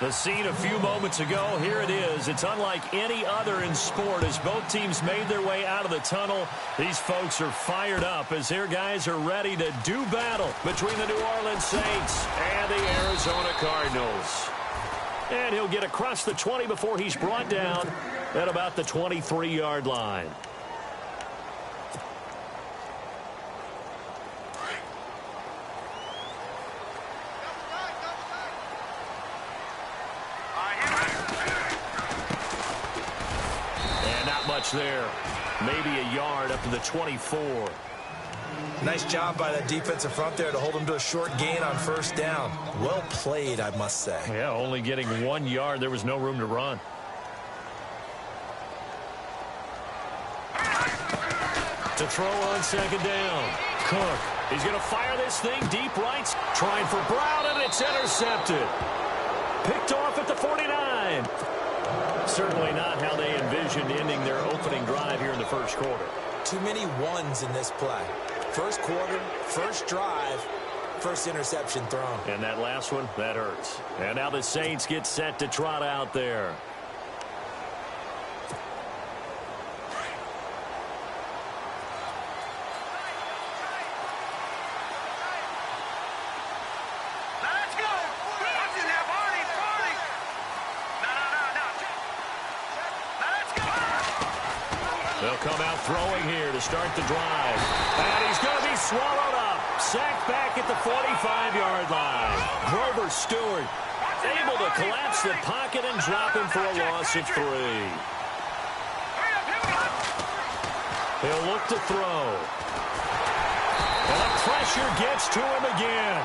The scene a few moments ago, here it is. It's unlike any other in sport as both teams made their way out of the tunnel. These folks are fired up as their guys are ready to do battle between the New Orleans Saints and the Arizona Cardinals. And he'll get across the 20 before he's brought down at about the 23-yard line. And not much there. Maybe a yard up to the 24. Nice job by that defensive front there to hold him to a short gain on first down. Well played, I must say. Yeah, only getting 1 yard. There was no room to run. To throw on second down. Cook. He's going to fire this thing deep right. Trying for Brown, and it's intercepted. Picked off at the 49. Certainly not how they envisioned ending their opening drive here in the first quarter. Too many ones in this play. First quarter, first drive, first interception thrown. And that last one, that hurts. And now the Saints get set to trot out there. They'll come out throwing here to start the drive. And he's going to be swallowed up. Sacked back at the 45-yard line. Grover Stewart able to collapse the pocket and drop him for a loss of 3. He'll look to throw. And the pressure gets to him again.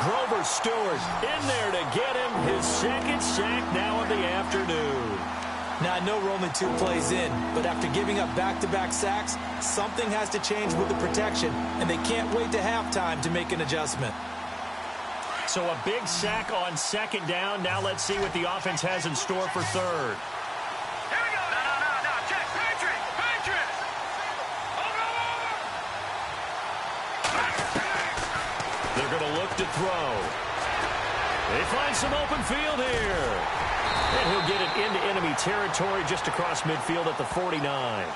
Grover Stewart in there to get him his second sack now of the afternoon. Now, I know we're only 2 plays in, but after giving up back-to-back sacks, something has to change with the protection, and they can't wait to halftime to make an adjustment. So a big sack on second down. Now let's see what the offense has in store for third. Here we go. No. Check. Patriot. Over. They're going to look to throw. They find some open field here. And he'll get it into enemy territory just across midfield at the 49.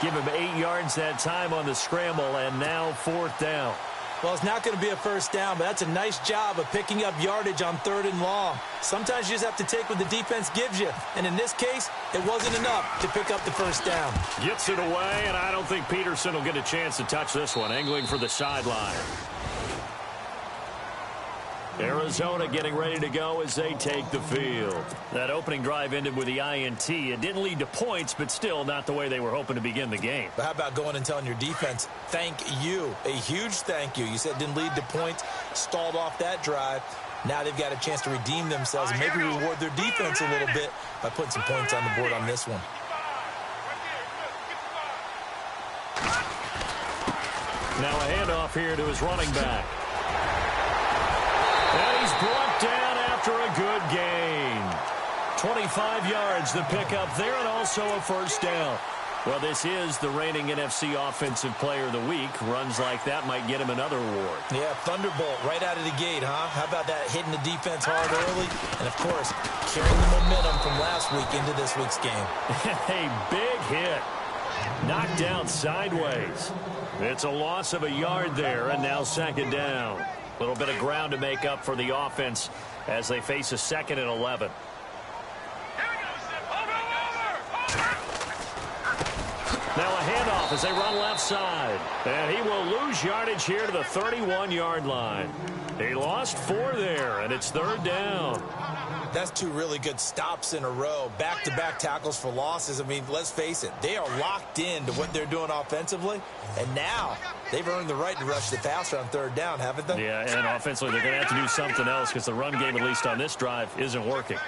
Give him 8 yards that time on the scramble, and now 4th down. Well, it's not going to be a first down, but that's a nice job of picking up yardage on 3rd and long. Sometimes you just have to take what the defense gives you, and in this case, it wasn't enough to pick up the first down. Gets it away, and I don't think Peterson will get a chance to touch this one, angling for the sideline. Arizona getting ready to go as they take the field. That opening drive ended with the INT. It didn't lead to points, but still not the way they were hoping to begin the game. But how about going and telling your defense, thank you, a huge thank you. You said it didn't lead to points, stalled off that drive. Now they've got a chance to redeem themselves and maybe reward their defense a little bit by putting some points on the board on this one. Now a handoff here to his running back. And he's brought down after a good gain. 25 yards the pickup there, and also a first down. Well, this is the reigning NFC Offensive Player of the Week. Runs like that might get him another award. Yeah, thunderbolt right out of the gate, huh? How about that, hitting the defense hard early? And, of course, carrying the momentum from last week into this week's game. A big hit. Knocked down sideways. It's a loss of a yard there, and now second down. A little bit of ground to make up for the offense as they face a 2nd and 11. Now a handoff as they run left side. And he will lose yardage here to the 31-yard line. He lost 4 there, and it's 3rd down. That's 2 really good stops in a row. Back-to-back tackles for losses. I mean, let's face it, they are locked into what they're doing offensively. And now they've earned the right to rush the passer on 3rd down, haven't they? Yeah, and offensively they're going to have to do something else because the run game, at least on this drive, isn't working.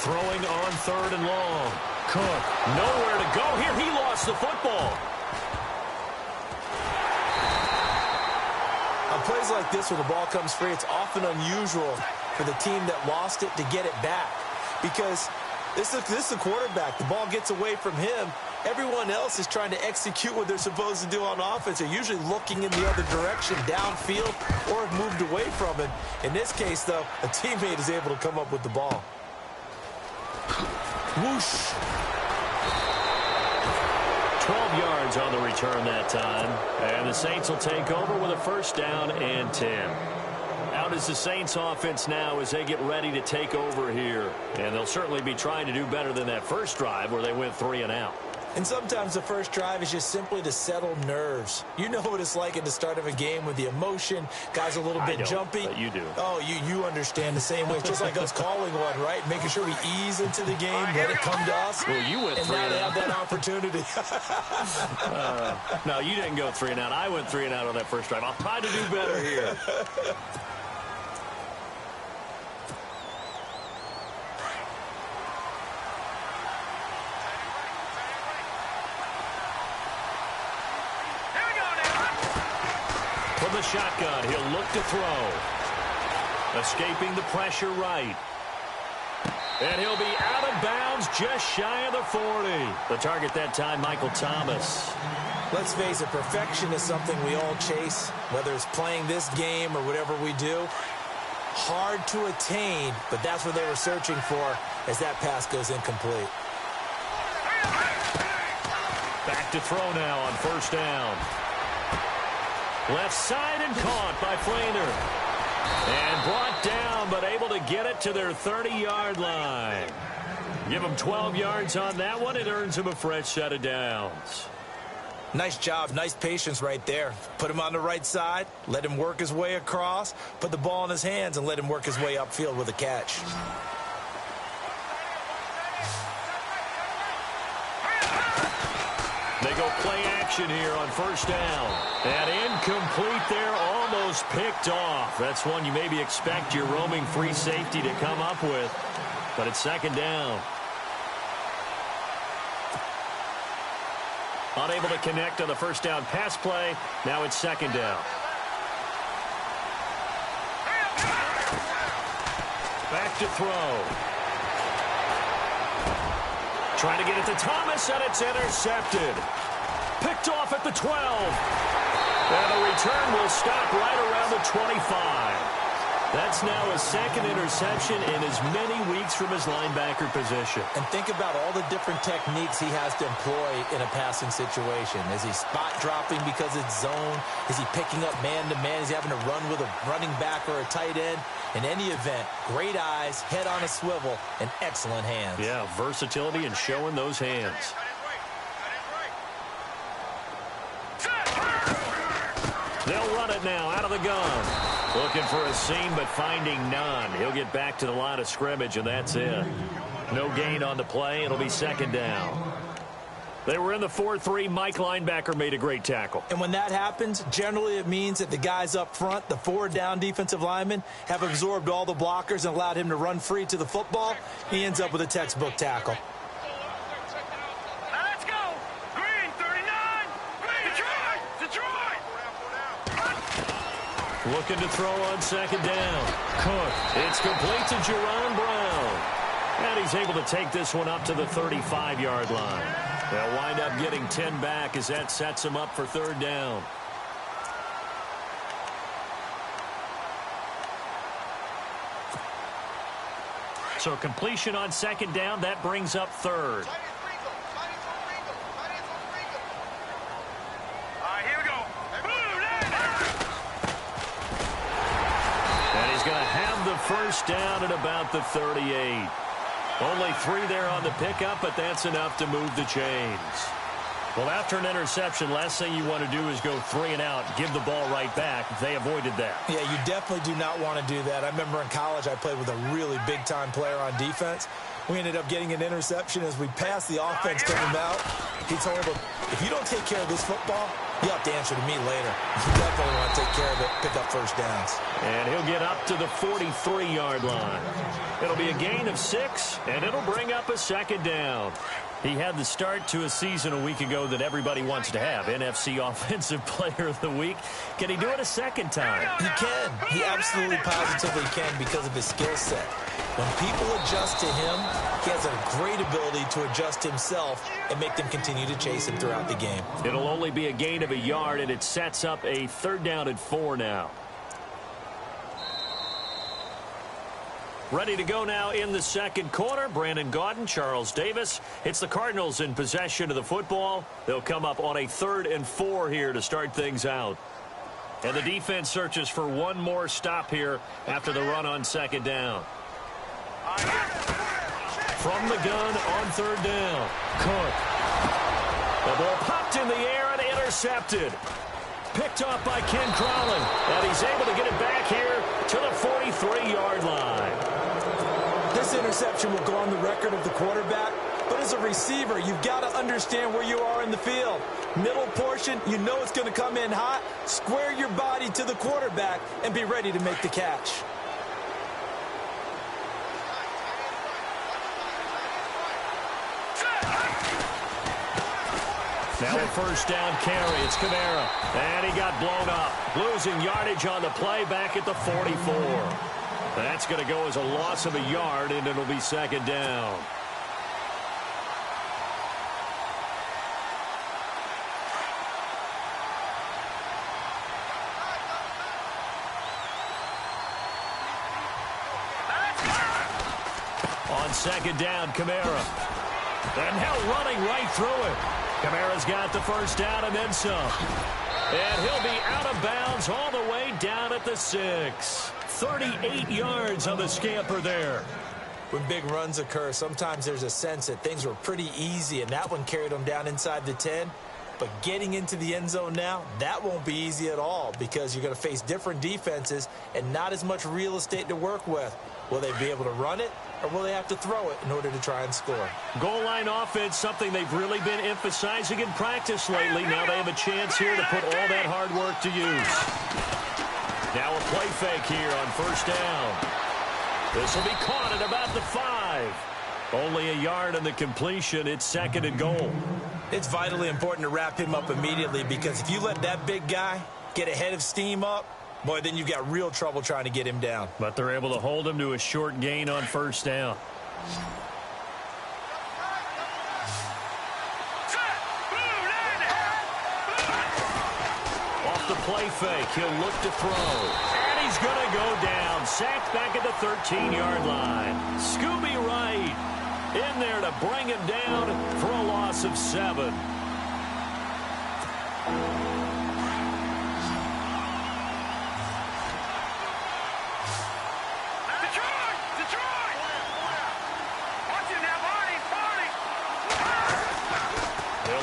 Throwing on 3rd and long. Cook, nowhere to go here. He lost the football. On plays like this where the ball comes free, it's often unusual for the team that lost it to get it back. Because this is the quarterback. The ball gets away from him, Everyone else is trying to execute what they're supposed to do on offense. They're usually looking in the other direction, downfield, or have moved away from it. In this case, though, a teammate is able to come up with the ball. Whoosh. 12 yards on the return that time. And the Saints will take over with a first down and 10. Out is the Saints offense now as they get ready to take over here. And they'll certainly be trying to do better than that first drive where they went 3 and out. And sometimes the first drive is just simply to settle nerves. You know what it's like at the start of a game with the emotion. Guys a little bit jumpy. But you do. Oh, you understand the same way. It's just like us calling one, right? Making sure we ease into the game, let it come to us. Well, you went 3 and out. And now they have that opportunity. No, you didn't go 3 and out. I went 3 and out on that first drive. I'll try to do better here. From the shotgun, he'll look to throw. Escaping the pressure right. And he'll be out of bounds just shy of the 40. The target that time, Michael Thomas. Let's face it, perfection is something we all chase, whether it's playing this game or whatever we do. Hard to attain, but that's what they were searching for as that pass goes incomplete. Back to throw now on first down. Left side and caught by Flainer. And brought down, but able to get it to their 30-yard line. Give him 12 yards on that one. It earns him a fresh set of downs. Nice job, nice patience right there. Put him on the right side, let him work his way across, put the ball in his hands, and let him work his way upfield with a catch. They go play action here on first down. And incomplete there, almost picked off. That's one you maybe expect your roaming free safety to come up with. But it's second down. Unable to connect on the first down pass play. Now it's second down. Back to throw. Trying to get it to Thomas, and it's intercepted. Picked off at the 12. And the return will stop right around the 25. That's now his second interception in as many weeks from his linebacker position. And think about all the different techniques he has to employ in a passing situation. Is he spot dropping because it's zone? Is he picking up man-to-man? Is he having to run with a running back or a tight end? In any event, great eyes, head on a swivel, and excellent hands. Yeah, versatility and showing those hands. They'll run it now out of the gun. Looking for a seam, but finding none. He'll get back to the line of scrimmage, and that's it. No gain on the play. It'll be second down. They were in the 4-3. Mike linebacker made a great tackle. And when that happens, generally it means that the guys up front, the forward down defensive linemen, have absorbed all the blockers and allowed him to run free to the football. He ends up with a textbook tackle. Let's go. Green, 39. Detroit. Looking to throw on second down. Cook. It's complete to Jerron Brown. And he's able to take this one up to the 35-yard line. They'll wind up getting 10 back as that sets him up for third down. So completion on second down, that brings up third. Here we go. And he's going to have the first down at about the 38. Only 3 there on the pickup, but that's enough to move the chains. Well, after an interception, last thing you want to do is go 3 and out, give the ball right back. They avoided that. Yeah, you definitely do not want to do that. I remember in college I played with a really big-time player on defense. We ended up getting an interception as we passed the offense coming out. He told him, if you don't take care of this football, you have to answer to me later. You definitely want to take care of it, pick up first downs. And he'll get up to the 43-yard line. It'll be a gain of 6, and it'll bring up a second down. He had the start to a season a week ago that everybody wants to have, NFC Offensive Player of the Week. Can he do it a second time? He can. He absolutely positively can because of his skill set. When people adjust to him, he has a great ability to adjust himself and make them continue to chase him throughout the game. It'll only be a gain of a yard, and it sets up a 3rd down and 4 now. Ready to go now in the second quarter. Brandon Gaudin, Charles Davis. It's the Cardinals in possession of the football. They'll come up on a 3rd and 4 here to start things out. And the defense searches for one more stop here after the run on 2nd down. From the gun on 3rd down. Cook. The ball popped in the air and intercepted. Picked off by Ken Crowley. And he's able to get it back here to the 43-yard line. This interception will go on the record of the quarterback, but as a receiver, you've got to understand where you are in the field. Middle portion, you know it's going to come in hot. Square your body to the quarterback and be ready to make the catch. Now a 1st down carry. It's Kamara. And he got blown up. Losing yardage on the play back at the 44. That's going to go as a loss of a yard, and it'll be 2nd down. On 2nd down, Kamara. And now running right through it. Kamara's got the 1st down and then some. And he'll be out of bounds all the way down at the 6. 38 yards on the scamper there. When big runs occur, sometimes there's a sense that things were pretty easy, and that one carried them down inside the 10. But getting into the end zone now, that won't be easy at all because you're going to face different defenses and not as much real estate to work with. Will they be able to run it, or will they have to throw it in order to try and score? Goal line offense, something they've really been emphasizing in practice lately. Now they have a chance here to put all that hard work to use. Now a play fake here on 1st down. This will be caught at about the 5. Only a yard on the completion. It's 2nd and goal. It's vitally important to wrap him up immediately because if you let that big guy get ahead of steam up, boy, then you've got real trouble trying to get him down. But they're able to hold him to a short gain on 1st down. Off the play fake, he'll look to throw. And he's going to go down. Sacked back at the 13-yard line. Scooby Wright in there to bring him down for a loss of 7.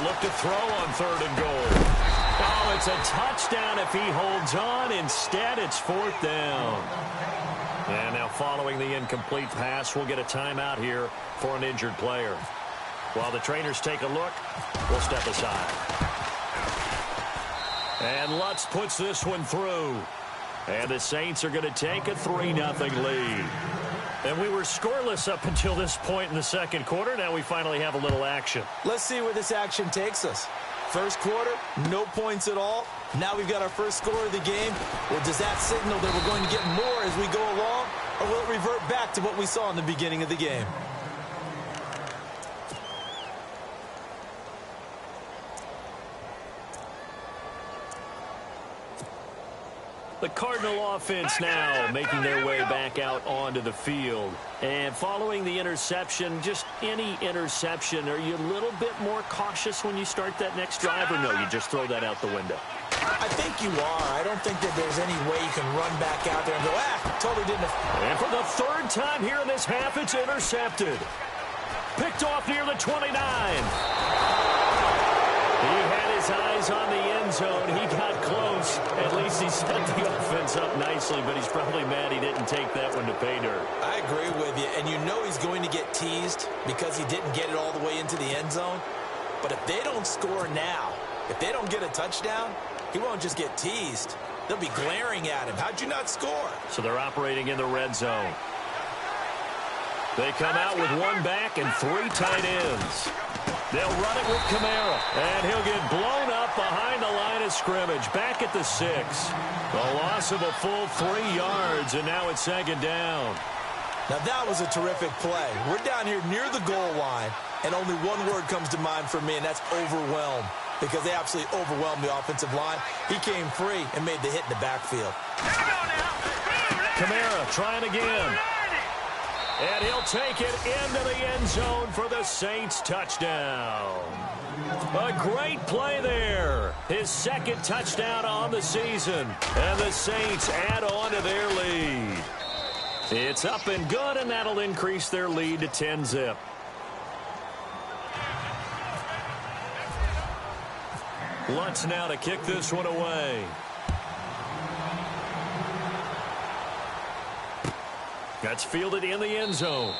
Look to throw on 3rd and goal. Oh, it's a touchdown if he holds on. Instead, it's 4th down. And now following the incomplete pass, we'll get a timeout here for an injured player. While the trainers take a look, we'll step aside. And Lutz puts this one through. And the Saints are going to take a 3-0 lead. And we were scoreless up until this point in the second quarter. Now we finally have a little action. Let's see where this action takes us. First quarter, no points at all. Now we've got our first score of the game. Well, does that signal that we're going to get more as we go along? Or will it revert back to what we saw in the beginning of the game? The Cardinal offense now making their way back out onto the field. And following the interception, just any interception, are you a little bit more cautious when you start that next drive, or no, you just throw that out the window? I think you are. I don't think that there's any way you can run back out there and go, totally didn't. And for the 3rd time here in this half, it's intercepted. Picked off near the 29. He had his eyes on the end zone. He got close. At least he set the offense up nicely, but he's probably mad he didn't take that one to pay dirt. I agree with you, and you know he's going to get teased because he didn't get it all the way into the end zone. But if they don't score now, if they don't get a touchdown, he won't just get teased. They'll be glaring at him. How'd you not score? So they're operating in the red zone. They come out with 1 back and 3 tight ends. They'll run it with Kamara, and he'll get blown up behind the line of scrimmage, back at the 6. A loss of a full 3 yards, and now it's 2nd down. Now that was a terrific play. We're down here near the goal line, and only one word comes to mind for me, and that's overwhelmed, because they absolutely overwhelmed the offensive line. He came free and made the hit in the backfield. Kamara trying again. And he'll take it into the end zone for the Saints touchdown. A great play there. His second touchdown on the season. And the Saints add on to their lead. It's up and good, and that'll increase their lead to 10-zip. Lutz now to kick this one away. That's fielded in the end zone.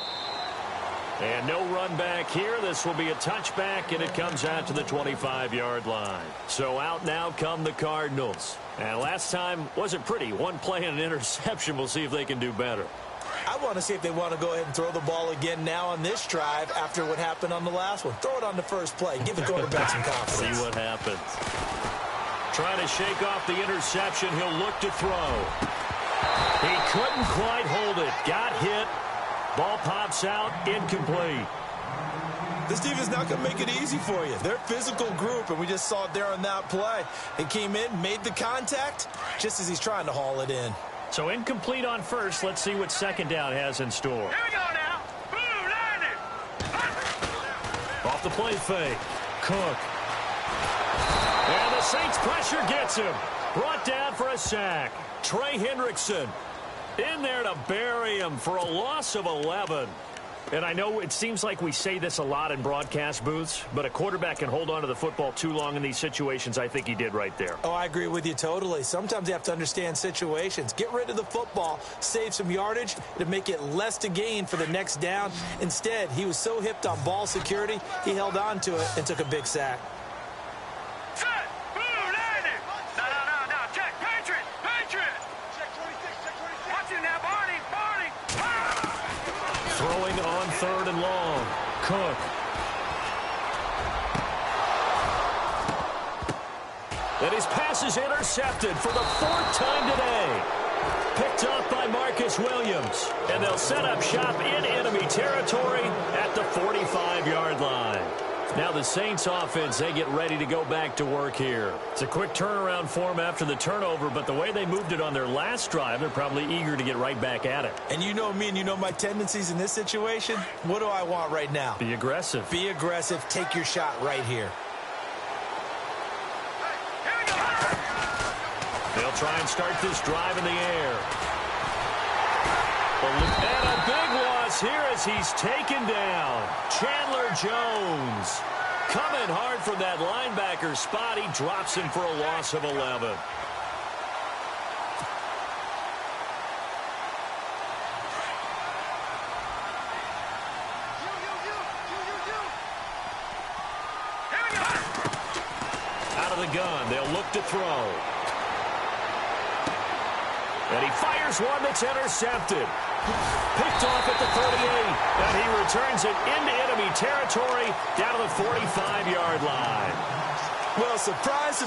And no run back here. This will be a touchback, and it comes out to the 25-yard line. So out now come the Cardinals. And last time wasn't pretty. One play and an interception. We'll see if they can do better. I want to see if they want to go ahead and throw the ball again now on this drive after what happened on the last one. Throw it on the first play. Give the quarterback some confidence. See what happens. Trying to shake off the interception. He'll look to throw. He couldn't quite hold it. Got hit. Ball pops out. Incomplete. This defense not going to make it easy for you. They're a physical group, and we just saw it there on that play. They came in, made the contact, just as he's trying to haul it in. So incomplete on first. Let's see what second down has in store. Here we go now. Boom, landed. Off the play fake. Cook. And the Saints pressure gets him. Brought down for a sack. Trey Hendrickson in there to bury him for a loss of 11. And I know it seems like we say this a lot in broadcast booths, but a quarterback can hold on to the football too long in these situations. I think he did right there. Oh, I agree with you totally. Sometimes you have to understand situations. Get rid of the football, save some yardage to make it less to gain for the next down. Instead, he was so hipped on ball security, he held on to it and took a big sack. Set. Boom, landed. No. Check. Patriot. Check 26. Watch it now, Barney. Throwing on third and long. Cook. And his pass is intercepted for the fourth time today. Picked off by Marcus Williams. And they'll set up shop in enemy territory at the 45-yard line. Now the Saints offense, they get ready to go back to work here. It's a quick turnaround for them after the turnover, but the way they moved it on their last drive, they're probably eager to get right back at it. And you know me and you know my tendencies in this situation. What do I want right now? Be aggressive. Be aggressive. Take your shot right here. They'll try and start this drive in the air. And a big loss here as he's taken down. Chandler Jones coming hard from that linebacker spot. He drops him for a loss of 11. Out of the gun, they'll look to throw. And he fires one that's intercepted. Picked off at the 38. And he returns it into enemy territory down to the 45-yard line. Well, surprise,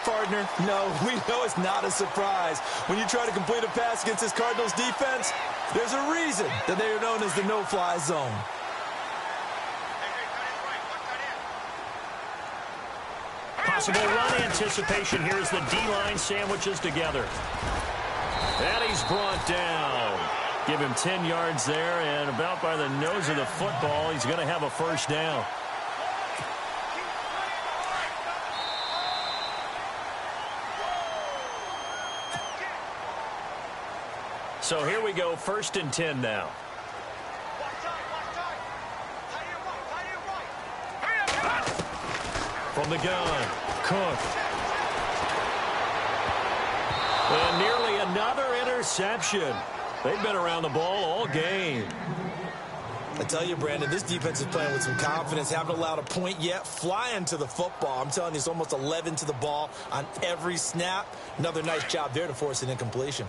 partner. No, we know it's not a surprise. When you try to complete a pass against this Cardinals defense, there's a reason that they are known as the no-fly zone. Possible run anticipation here as the D-line sandwiches together. And he's brought down. Give him 10 yards there, and about by the nose of the football, he's going to have a first down. So here we go, 1st and 10 now. From the gun, Cook. And nearly another interception. They've been around the ball all game. I tell you, Brandon, this defense is playing with some confidence. Haven't allowed a point yet. Flying to the football. I'm telling you, it's almost 11 to the ball on every snap. Another nice job there to force an incompletion.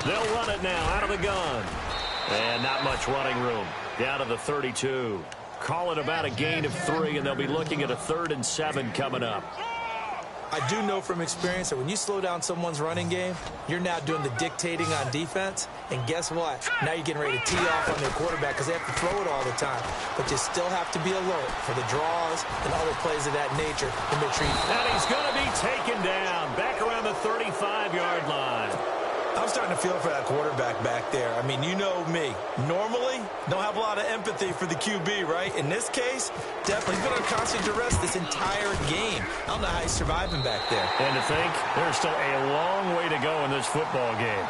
They'll run it now out of the gun. And not much running room. Down to the 32. Call it about a gain of 3, and they'll be looking at a 3rd and 7 coming up. I do know from experience that when you slow down someone's running game, you're now doing the dictating on defense. And guess what? Now you're getting ready to tee off on their quarterback because they have to throw it all the time. But you still have to be alert for the draws and other plays of that nature to make sure you... And he's going to be taken down back around the 35-yard line. I'm starting to feel for that quarterback back there. I mean, you know me. Normally, don't have a lot of empathy for the QB, right? In this case, definitely he's been on constant duress this entire game. I don't know how he's surviving back there. And to think, there's still a long way to go in this football game.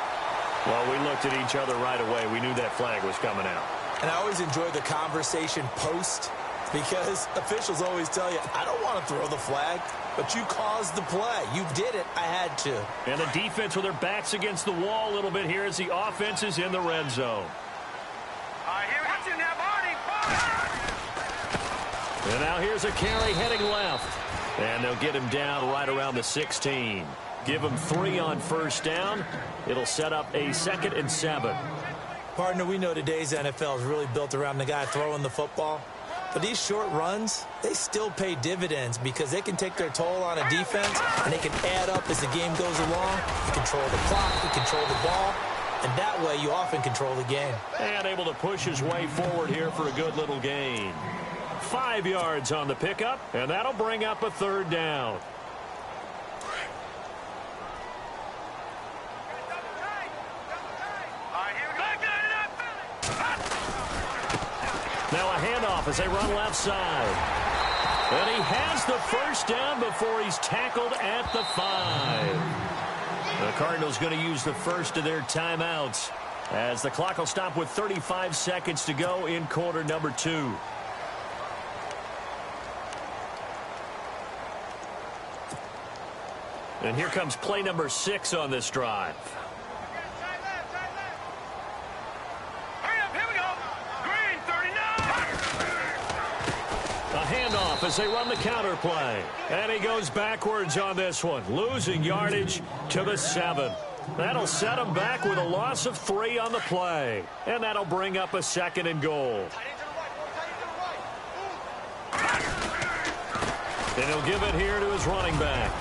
Well, we looked at each other right away. We knew that flag was coming out. And I always enjoy the conversation post because officials always tell you, I don't want to throw the flag, but you caused the play. You did it. I had to. And the defense with their backs against the wall a little bit here as the offense is in the red zone. Here we go. Now, Barney. And now here's a carry heading left. And they'll get him down right around the 16. Give him 3 on first down. It'll set up a 2nd and 7. Partner, we know today's NFL is really built around the guy throwing the football. But these short runs, they still pay dividends because they can take their toll on a defense and they can add up as the game goes along. You control the clock, you control the ball, and that way you often control the game. And able to push his way forward here for a good little gain. 5 yards on the pickup, and that'll bring up a 3rd down. Now a handoff as they run left side. And he has the first down before he's tackled at the 5. The Cardinals going to use the first of their timeouts as the clock will stop with 35 seconds to go in quarter number 2. And here comes play number 6 on this drive. Handoff as they run the counter play. And he goes backwards on this one, losing yardage to the 7. That'll set him back with a loss of 3 on the play. And that'll bring up a 2nd and goal. And he'll give it here to his running back.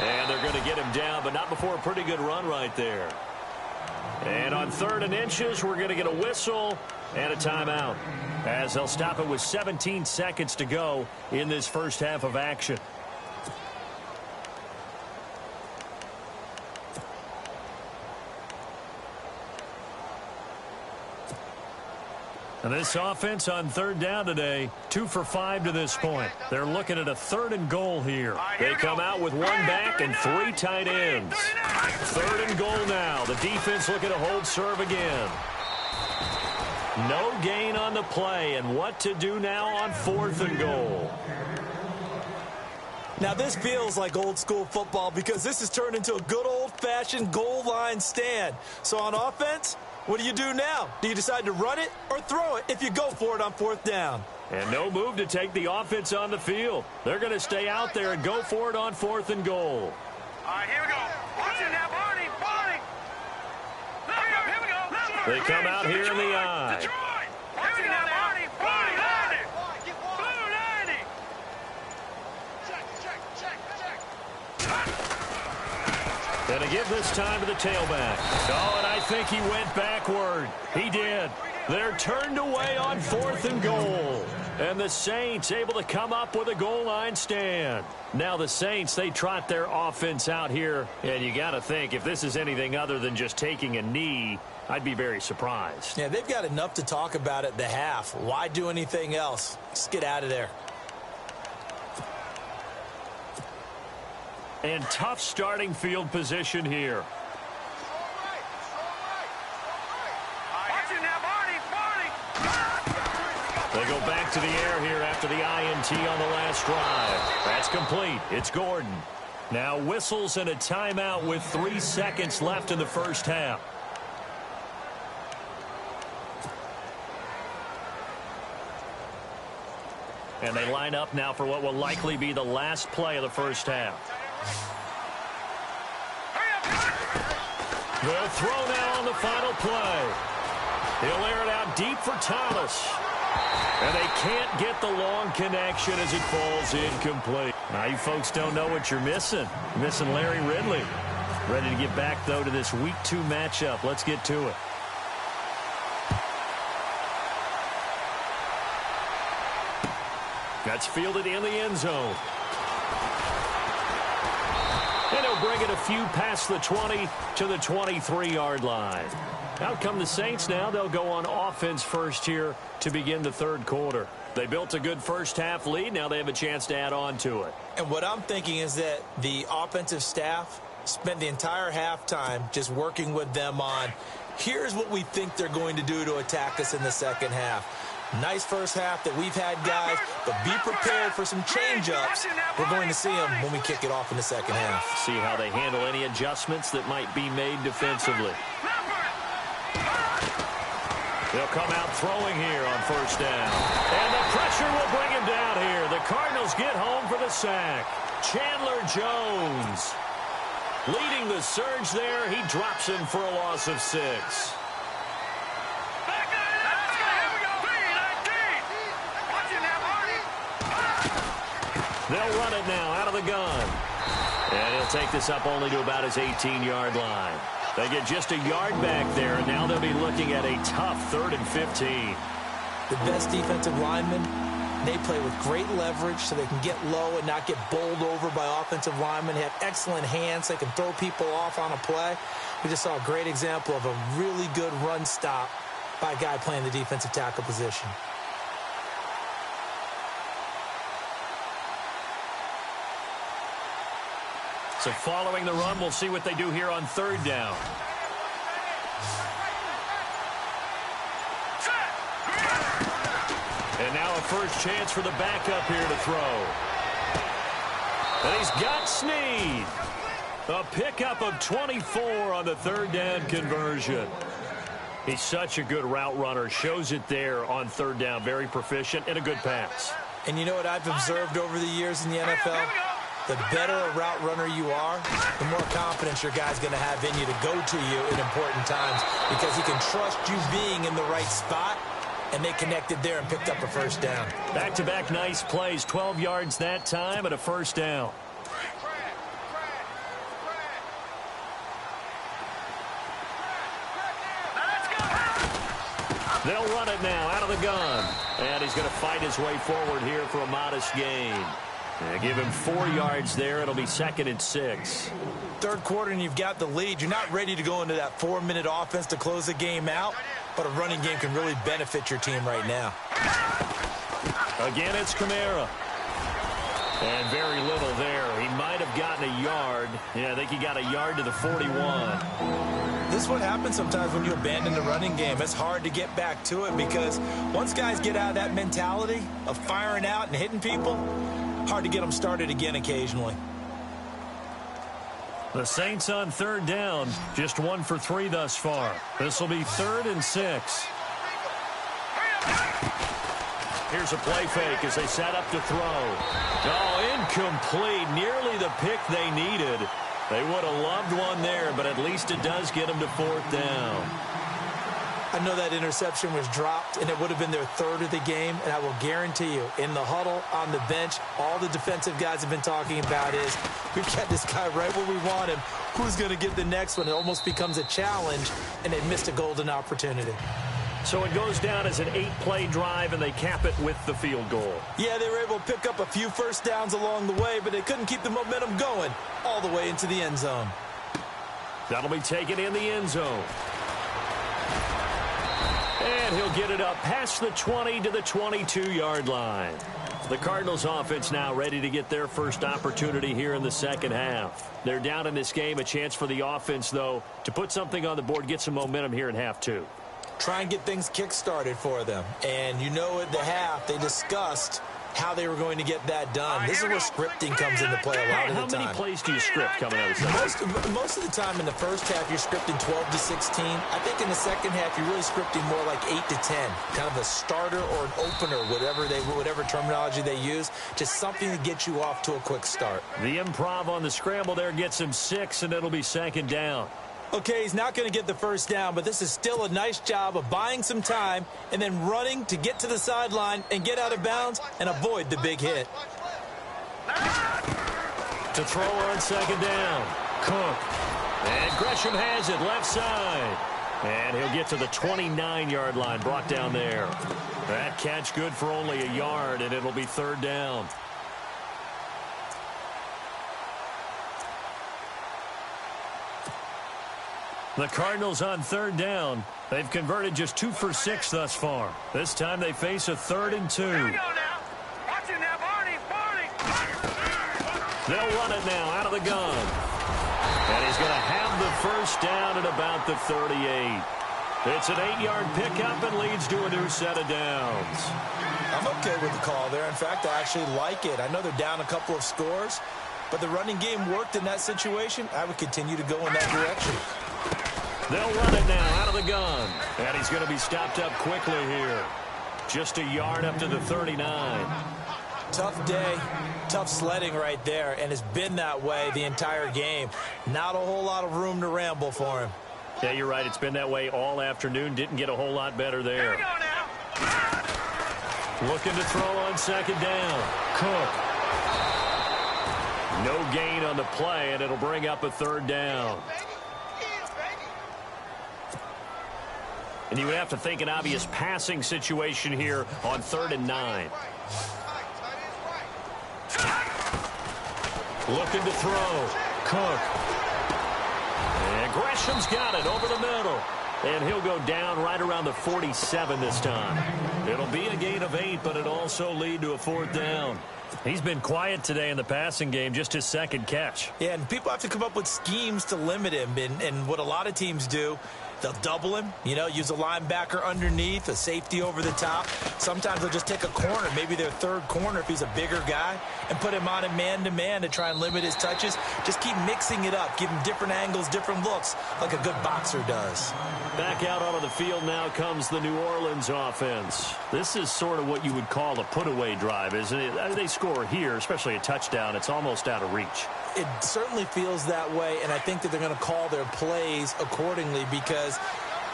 And they're going to get him down, but not before a pretty good run right there. And on 3rd and inches, we're going to get a whistle and a timeout, as they'll stop it with 17 seconds to go in this first half of action. And this offense on 3rd down today, 2 for 5 to this point. They're looking at a 3rd and goal here. They come out with 1 back and 3 tight ends. 3rd and goal now. The defense looking to hold serve again. No gain on the play, and what to do now on 4th and goal. Now this feels like old school football because this has turned into a good old-fashioned goal line stand. So on offense, what do you do now? Do you decide to run it or throw it if you go for it on 4th down? And no move to take the offense on the field. They're going to stay out there and go for it on 4th and goal. Here we go. Watch it now, Barney. Here we go. They come out here in the eye. Detroit. Here we go now, Barney. Blue 90. Check. And to give this time to the tailback. Oh, and I think he went backward. He did. They're turned away on 4th and goal. And the Saints able to come up with a goal line stand. Now the Saints, they trot their offense out here. And you got to think, if this is anything other than just taking a knee, I'd be very surprised. Yeah, they've got enough to talk about at the half. Why do anything else? Just get out of there. And tough starting field position here. They go back to the air here after the INT on the last drive. That's complete. It's Gordon. Now whistles and a timeout with 3 seconds left in the first half. And they line up now for what will likely be the last play of the first half. They'll throw now on the final play. He'll air it out deep for Thomas. And they can't get the long connection as it falls incomplete. Now you folks don't know what you're missing. You're missing Larry Ridley. Ready to get back, though, to this Week 2 matchup. Let's get to it. That's fielded in the end zone. And he'll bring it a few past the 20 to the 23-yard line. Out come the Saints now. They'll go on offense first here to begin the third quarter. They built a good first-half lead. Now they have a chance to add on to it. And what I'm thinking is that the offensive staff spent the entire halftime just working with them on, here's what we think they're going to do to attack us in the second half. Nice first half that we've had, guys, but be prepared for some change-ups. We're going to see them when we kick it off in the second half. See how they handle any adjustments that might be made defensively. They'll come out throwing here on first down. And the pressure will bring him down here. The Cardinals get home for the sack. Chandler Jones leading the surge there. He drops him for a loss of 6. They'll run it now out of the gun. And he'll take this up only to about his 18-yard line. They get just a yard back there, and now they'll be looking at a tough 3rd and 15. The best defensive linemen, they play with great leverage so they can get low and not get bowled over by offensive linemen. They have excellent hands. They can throw people off on a play. We just saw a great example of a really good run stop by a guy playing the defensive tackle position. So following the run, we'll see what they do here on 3rd down. And now a first chance for the backup here to throw. And he's got Snead. A pickup of 24 on the 3rd down conversion. He's such a good route runner. Shows it there on 3rd down. Very proficient and a good pass. And you know what I've observed over the years in the NFL? The better a route runner you are, the more confidence your guy's going to have in you to go to you in important times because he can trust you being in the right spot, and they connected there and picked up a first down. Back-to-back nice plays, 12 yards that time and a first down. They'll run it now out of the gun. And he's going to fight his way forward here for a modest gain. And give him 4 yards there. It'll be 2nd and 6. Third quarter and you've got the lead. You're not ready to go into that 4-minute offense to close the game out, but a running game can really benefit your team right now. Again, it's Kamara. And very little there. He might have gotten a yard. Yeah, I think he got a yard to the 41. This is what happens sometimes when you abandon the running game. It's hard to get back to it because once guys get out of that mentality of firing out and hitting people, hard to get them started again occasionally. The Saints on 3rd down, just 1 for 3 thus far. This will be 3rd and 6. Here's a play fake as they set up to throw. Oh, incomplete. Nearly the pick they needed. They would have loved one there, but at least it does get them to 4th down. I know that interception was dropped, and it would have been their 3rd of the game, and I will guarantee you, in the huddle, on the bench, all the defensive guys have been talking about is, we've got this guy right where we want him. Who's going to get the next one? It almost becomes a challenge, and they missed a golden opportunity. So it goes down as an 8-play drive, and they cap it with the field goal. Yeah, they were able to pick up a few first downs along the way, but they couldn't keep the momentum going all the way into the end zone. That'll be taken in the end zone. And he'll get it up past the 20 to the 22-yard line. The Cardinals offense now ready to get their first opportunity here in the second half. They're down in this game. A chance for the offense, though, to put something on the board, get some momentum here in half 2. Try and get things kick-started for them. And you know at the half, they discussed how they were going to get that done. This is where scripting comes into play a lot of the time. How many plays do you script coming out of the second? Most of the time in the first half, you're scripting 12 to 16. I think in the second half, you're really scripting more like 8 to 10. Kind of a starter or an opener, whatever terminology they use. Just something to get you off to a quick start. The improv on the scramble there gets him 6, and it'll be 2nd down. Okay, he's not going to get the first down, but this is still a nice job of buying some time and then running to get to the sideline and get out of bounds and avoid the big hit. To throw on second down. Cook. And Gresham has it left side. And he'll get to the 29-yard line, brought down there. That catch good for only a yard, and it'll be third down. The Cardinals on third down. They've converted just 2 for 6 thus far. This time they face a 3rd and 2. Here we go now. Watch it now, Barney. They'll run it now out of the gun. And he's going to have the first down at about the 38. It's an 8-yard pickup and leads to a new set of downs. I'm okay with the call there. In fact, I actually like it. I know they're down a couple of scores, but the running game worked in that situation. I would continue to go in that direction. They'll run it now out of the gun. And he's going to be stopped up quickly here. Just a yard up to the 39. Tough day, tough sledding right there, and it's been that way the entire game. Not a whole lot of room to ramble for him. Yeah, you're right. It's been that way all afternoon. Didn't get a whole lot better there. Here we go now. Looking to throw on second down. Cook. No gain on the play, and it'll bring up a third down. And you would have to think an obvious passing situation here on 3rd and 9. Looking to throw. Cook. And Gresham's got it over the middle. And he'll go down right around the 47 this time. It'll be a gain of 8, but it'll also lead to a 4th down. He's been quiet today in the passing game, just his 2nd catch. Yeah, and people have to come up with schemes to limit him. And what a lot of teams do, they'll double him, use a linebacker underneath, a safety over the top. Sometimes they'll just take a corner, maybe their 3rd corner if he's a bigger guy, and put him on a man-to-man to try and limit his touches. Just keep mixing it up, give him different angles, different looks, like a good boxer does. Back out onto the field now comes the New Orleans offense. This is sort of what you would call a put-away drive, isn't it? They score here, especially a touchdown. It's almost out of reach. It certainly feels that way, and I think that they're going to call their plays accordingly, because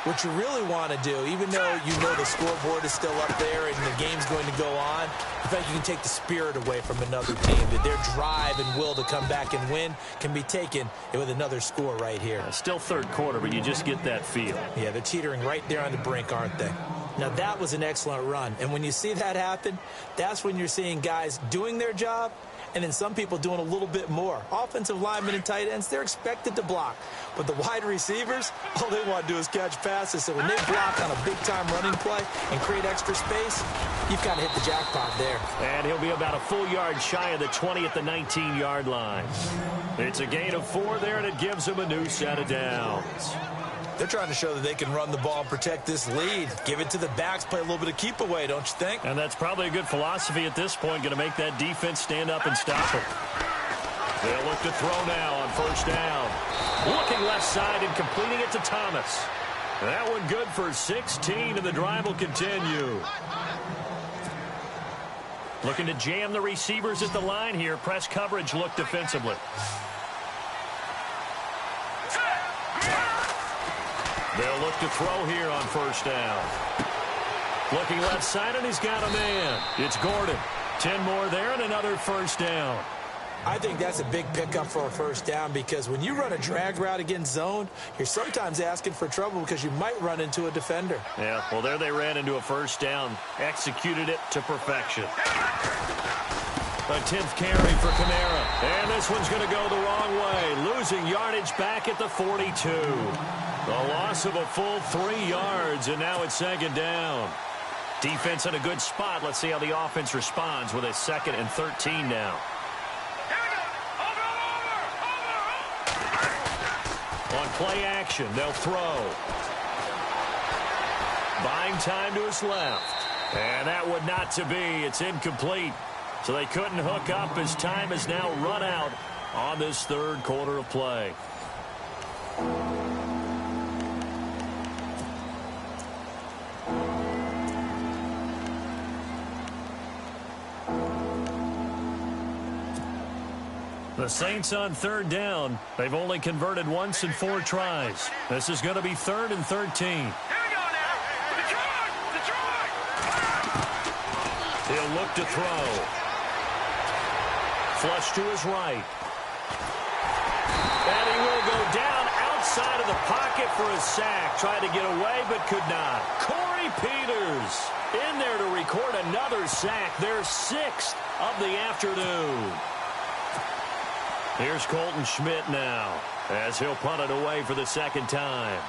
what you really want to do, even though the scoreboard is still up there and the game's going to go on, in fact, you can take the spirit away from another team, that their drive and will to come back and win can be taken with another score right here. Still 3rd quarter, but you just get that feel. Yeah, they're teetering right there on the brink, aren't they? Now, that was an excellent run, and when you see that happen, that's when you're seeing guys doing their job, and then some people doing a little bit more. Offensive linemen and tight ends, they're expected to block. But the wide receivers, all they want to do is catch passes. So when they block on a big-time running play and create extra space, you've kind of hit the jackpot there. And he'll be about a full yard shy of the 20 at the 19-yard line. It's a gain of 4 there, and it gives him a new set of downs. They're trying to show that they can run the ball and protect this lead. Give it to the backs, play a little bit of keep away, don't you think? And that's probably a good philosophy at this point, going to make that defense stand up and stop it. They'll look to throw now on 1st down. Looking left side and completing it to Thomas. That one good for 16, and the drive will continue. Looking to jam the receivers at the line here. Press coverage look defensively. They'll look to throw here on 1st down. Looking left side, and he's got a man. It's Gordon. 10 more there and another 1st down. I think that's a big pickup for a 1st down, because when you run a drag route against zone, you're sometimes asking for trouble because you might run into a defender. Yeah, well, there they ran into a 1st down. Executed it to perfection. A 10th carry for Kamara. And this one's going to go the wrong way. Losing yardage back at the 42. The loss of a full 3 yards, and now it's 2nd down. Defense in a good spot. Let's see how the offense responds with a 2nd and 13 now. On play action, they'll throw. Buying time to his left. And that would not to be. It's incomplete. So they couldn't hook up as time has now run out on this 3rd quarter of play. The Saints on 3rd down. They've only converted once in 4 tries. This is going to be 3rd and 13. Here we go now. Detroit! He'll look to throw. Flush to his right. And he will go down outside of the pocket for a sack. Tried to get away, but could not. Corey Peters in there to record another sack. Their 6th of the afternoon. Here's Colton Schmidt now, as he'll punt it away for the second time.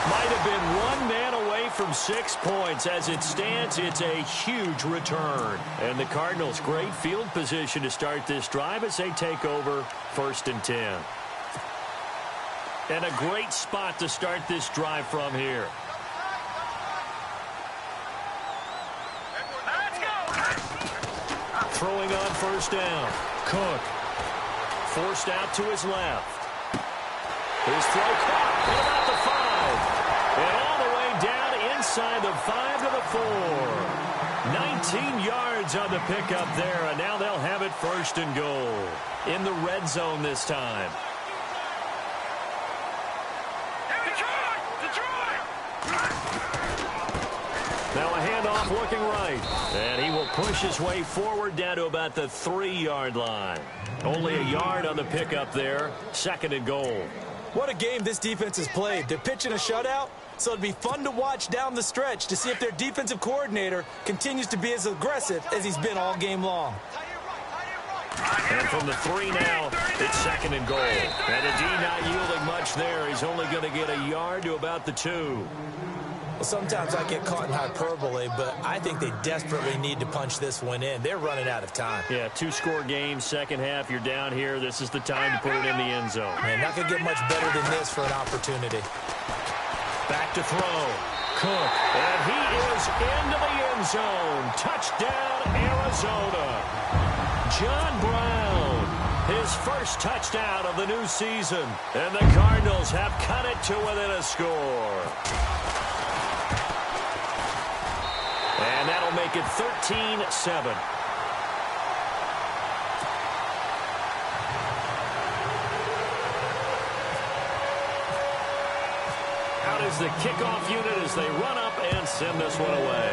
Might have been one man away from 6 points. As it stands, it's a huge return. And the Cardinals, great field position to start this drive as they take over 1st and 10. And a great spot to start this drive from here. Let's go. Throwing on 1st down. Cook. Forced out to his left. His throw caught at about the 5. And all the way down inside the 5 to the 4. 19 yards on the pickup there, and now they'll have it 1st and goal. In the red zone this time. Now a handoff looking right. And he will push his way forward down to about the 3-yard line. Only a yard on the pickup there. 2nd and goal. What a game this defense has played. They're pitching a shutout, so it'll be fun to watch down the stretch to see if their defensive coordinator continues to be as aggressive as he's been all game long. And from the 3 now, it's 2nd and goal. And the D not yielding much there. He's only going to get a yard to about the 2. Well, sometimes I get caught in hyperbole, but I think they desperately need to punch this one in. They're running out of time. Yeah, 2-score game, second half, you're down here. This is the time to put it in the end zone. Man, not going to get much better than this for an opportunity. Back to throw. Cook. And he is into the end zone. Touchdown, Arizona. John Brown. His first touchdown of the new season. And the Cardinals have cut it to within a score. And that'll make it 13-7. Out is the kickoff unit as they run up and send this one away.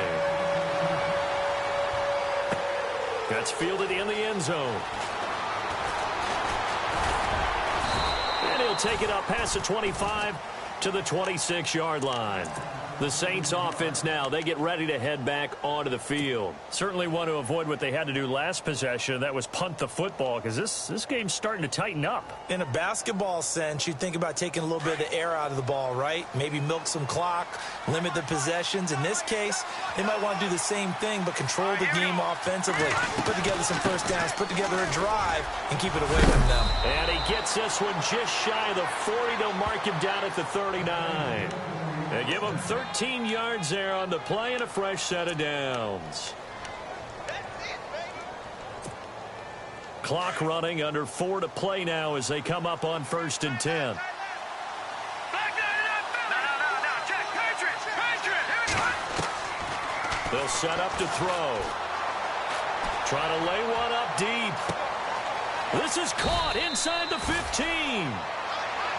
That's fielded in the end zone. And he'll take it up past the 25 to the 26-yard line. The Saints offense now, they get ready to head back onto the field. Certainly want to avoid what they had to do last possession. That was punt the football, because this game's starting to tighten up. In a basketball sense, you think about taking a little bit of the air out of the ball, right? Maybe milk some clock, limit the possessions. In this case, they might want to do the same thing, but control the game offensively. Put together some first downs, put together a drive, and keep it away from them. And he gets this one just shy of the 40. They'll mark him down at the 39. They give him 13 yards there on the play and a fresh set of downs. Clock running, under 4 to play now as they come up on 1st and 10. They'll set up to throw. Trying to lay one up deep. This is caught inside the 15.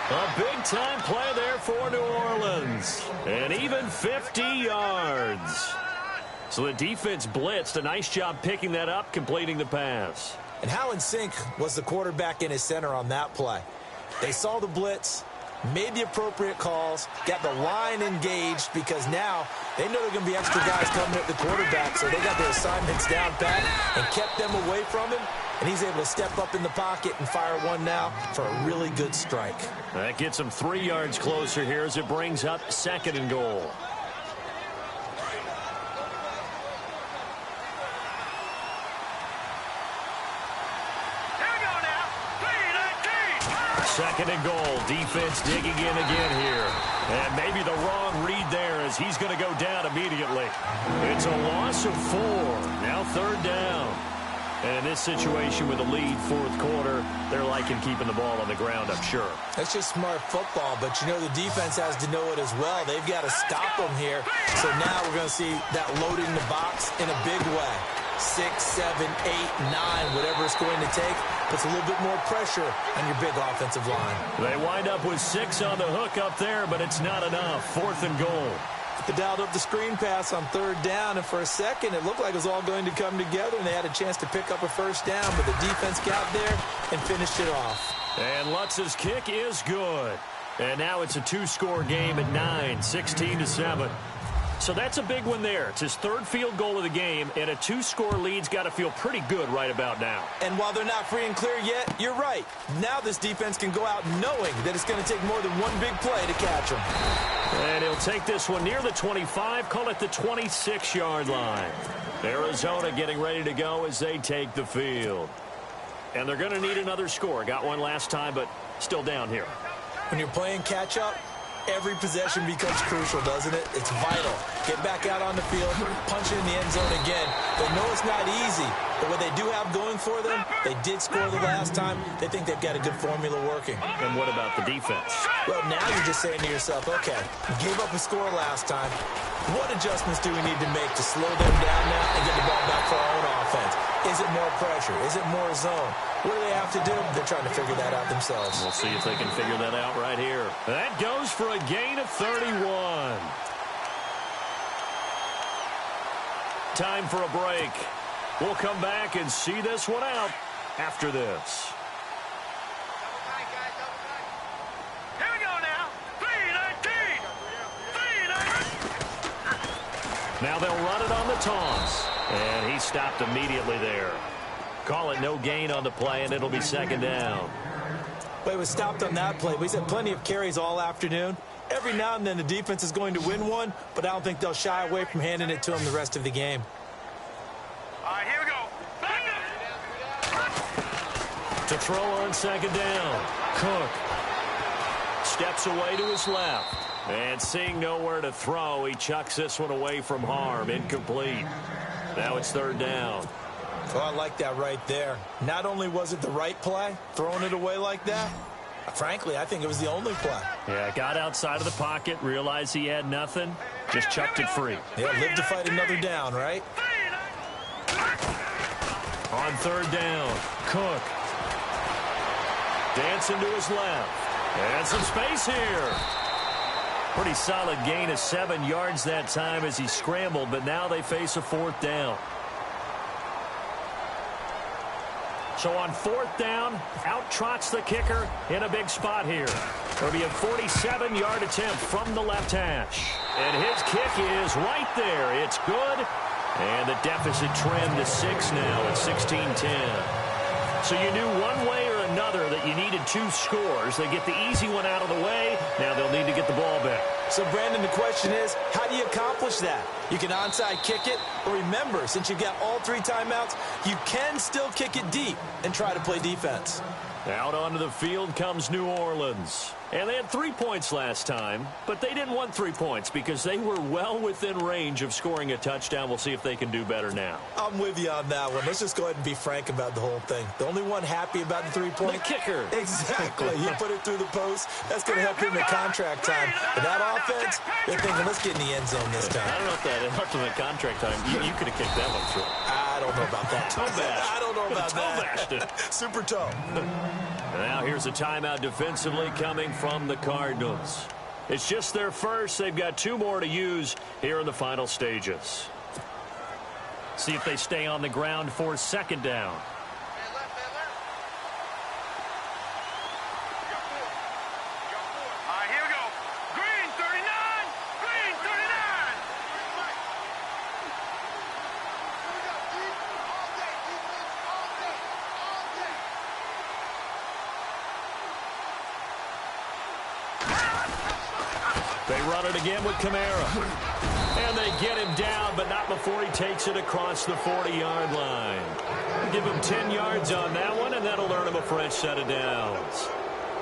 A big-time play there for New Orleans. And even 50 yards. So the defense blitzed. A nice job picking that up, completing the pass. And how in sync was the quarterback in his center on that play? They saw the blitz, made the appropriate calls, got the line engaged, because now they know there are going to be extra guys coming at the quarterback, so they got their assignments down pat and kept them away from him. And he's able to step up in the pocket and fire one now for a really good strike. That gets him 3 yards closer here as it brings up 2nd and goal. Here we go now. 2nd and goal. Defense digging in again here. And maybe the wrong read there as he's going to go down immediately. It's a loss of 4. Now 3rd down. And in this situation with a lead, fourth quarter, they're liking keeping the ball on the ground, I'm sure. That's just smart football, but you know the defense has to know it as well. They've got to stop them here. So now we're going to see that loading the box in a big way. 6, 7, 8, 9, whatever it's going to take, puts a little bit more pressure on your big offensive line. They wind up with 6 on the hook up there, but it's not enough. 4th and goal. They dialed up the screen pass on 3rd down, and for a second it looked like it was all going to come together, and they had a chance to pick up a first down, but the defense got there and finished it off. And Lutz's kick is good. And now it's a 2-score game at 9, 16-7. So that's a big one there. It's his 3rd field goal of the game, and a 2-score lead's got to feel pretty good right about now. And while they're not free and clear yet, you're right. Now this defense can go out knowing that it's going to take more than one big play to catch them. And he'll take this one near the 25, call it the 26-yard line. Arizona getting ready to go as they take the field. And they're going to need another score. Got one last time, but still down here. When you're playing catch-up, every possession becomes crucial, doesn't it? It's vital. Get back out on the field, punch it in the end zone again. They know it's not easy, but what they do have going for them, they did score the last time. They think they've got a good formula working. And what about the defense? Well, now you're just saying to yourself, okay, gave up a score last time. What adjustments do we need to make to slow them down now and get the ball back for our own offense? Is it more pressure? Is it more zone? What do they have to do? They're trying to figure that out themselves. We'll see if they can figure that out right here. That goes for a gain of 31. Time for a break. We'll come back and see this one out after this. Here we go now. 3-19. 3-19. Now they'll run it on the toss. And he stopped immediately there. Call it no gain on the play, and it'll be 2nd down. But it was stopped on that play. He's had plenty of carries all afternoon. Every now and then the defense is going to win one, but I don't think they'll shy away from handing it to him the rest of the game. All right, here we go. Back up. To throw on 2nd down. Cook steps away to his left. And seeing nowhere to throw, he chucks this one away from harm. Incomplete. Now it's 3rd down. Oh, I like that right there. Not only was it the right play, throwing it away like that, frankly, I think it was the only play. Yeah, got outside of the pocket, realized he had nothing, just chucked it free. Yeah, live to fight another down, right? On 3rd down, Cook. Dancing to his left. And some space here. Pretty solid gain of 7 yards that time as he scrambled, but now they face a 4th down. So on 4th down, out trots the kicker in a big spot here. It'll be a 47-yard attempt from the left hash. And his kick is right there. It's good. And the deficit trimmed to 6 now at 16-10. So you knew one way or another that you needed 2 scores. They get the easy one out of the way. Now they'll need to get the ball back. So, Brandon, the question is, how do you accomplish that? You can onside kick it, or remember, since you've got all 3 timeouts, you can still kick it deep and try to play defense. Out onto the field comes New Orleans. And they had 3 points last time, but they didn't want 3 points because they were well within range of scoring a touchdown. We'll see if they can do better now. I'm with you on that one. Let's just go ahead and be frank about the whole thing. The only one happy about the 3-point? The kicker. Exactly. He put it through the post. That's going to help him in contract time. But that offense, they're thinking, let's get in the end zone this time. I don't know if that helped him in contract time. You could have kicked that one through. I don't know about that. Toe bash. I don't know about that. Toe bashed it. Super toe. Now here's a timeout defensively coming from the Cardinals. It's just their first. They've got 2 more to use here in the final stages. See if they stay on the ground for 2nd down. All right, here we go. Green 39. Green 39. They run it again with Kamara. And they get him down, but not before he takes it across the 40-yard line. Give him 10 yards on that one, and that'll earn him a fresh set of downs.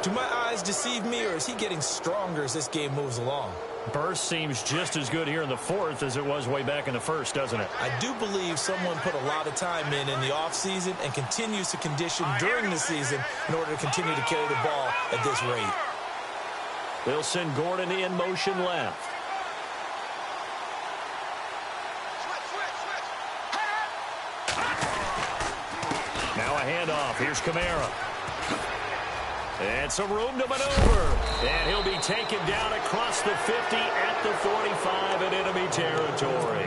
Do my eyes deceive me, or is he getting stronger as this game moves along? Burst seems just as good here in the fourth as it was way back in the first, doesn't it? I do believe someone put a lot of time in the offseason and continues to condition during the season in order to continue to carry the ball at this rate. They'll send Gordon in motion left. Now a handoff. Here's Kamara. And some room to maneuver. And he'll be taken down across the 50 at the 45 in enemy territory.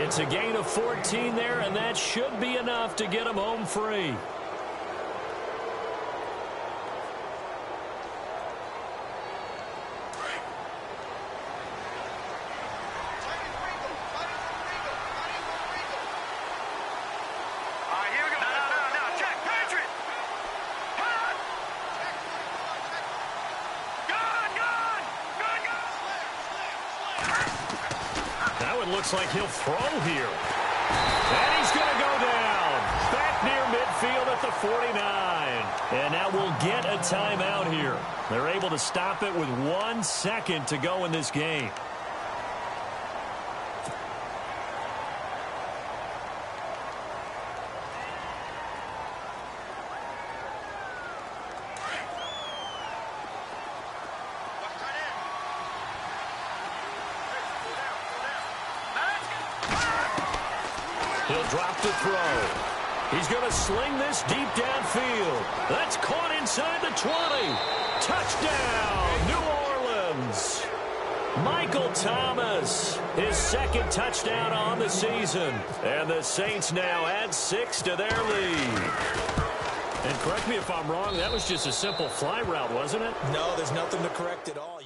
It's a gain of 14 there, and that should be enough to get him home free. Looks like he'll throw here. And he's going to go down. Back near midfield at the 49. And now we'll get a timeout here. They're able to stop it with 1 second to go in this game. He'll drop to throw. He's going to sling this deep downfield. That's caught inside the 20. Touchdown, New Orleans. Michael Thomas, his second touchdown on the season. And the Saints now add 6 to their lead. And correct me if I'm wrong, that was just a simple fly route, wasn't it? No, there's nothing to correct at all.